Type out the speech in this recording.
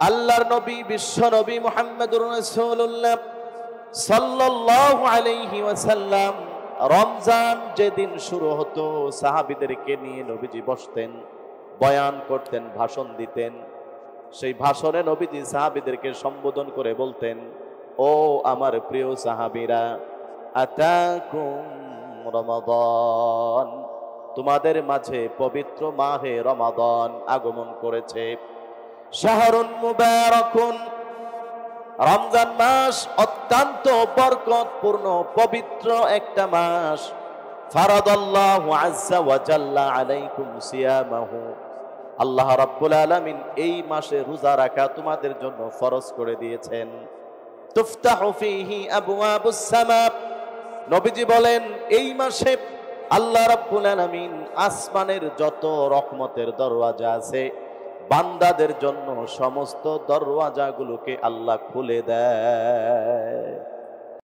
আল্লাহর নবী বিশ্ব নবী মুহাম্মদুর রাসূলুল্লাহ সাল্লাল্লাহু আলাইহি ওয়াসাল্লাম রমজান যেদিন শুরু হতো সাহাবীদেরকে নিয়ে নবীজি বসতেন, বয়ান করতেন, ভাষণ দিতেন। সেই ভাষণে নবীজি সাহাবীদেরকে সম্বোধন করে বলতেন, ও আমার প্রিয় সাহাবীরা, আতাকুম রমাদান, তোমাদের মাঝে পবিত্র মাহে রমাদান আগমন করেছে। শাহরুন মুবারাকুন, রমজান মাস অত্যন্ত বরকতপূর্ণ পবিত্র একটা মাস। ফারাদাল্লাহু আযজা ওয়া জাল্লা আলাইকুম সিয়ামাহু, আল্লাহ রাব্বুল আলামিন এই মাসে রোজা রাখা তোমাদের জন্য ফরজ করে দিয়েছেন। তুফতাহু ফীহি আবওয়াবুস সামা, নবীজি বলেন এই মাসে আল্লাহ রাব্বুল আলামিন আসমানের যত রহমতের দরওয়াজা আছে বান্দাদের জন্য সমস্ত দরওয়াজাগুলোকে আল্লাহ খুলে দেয়।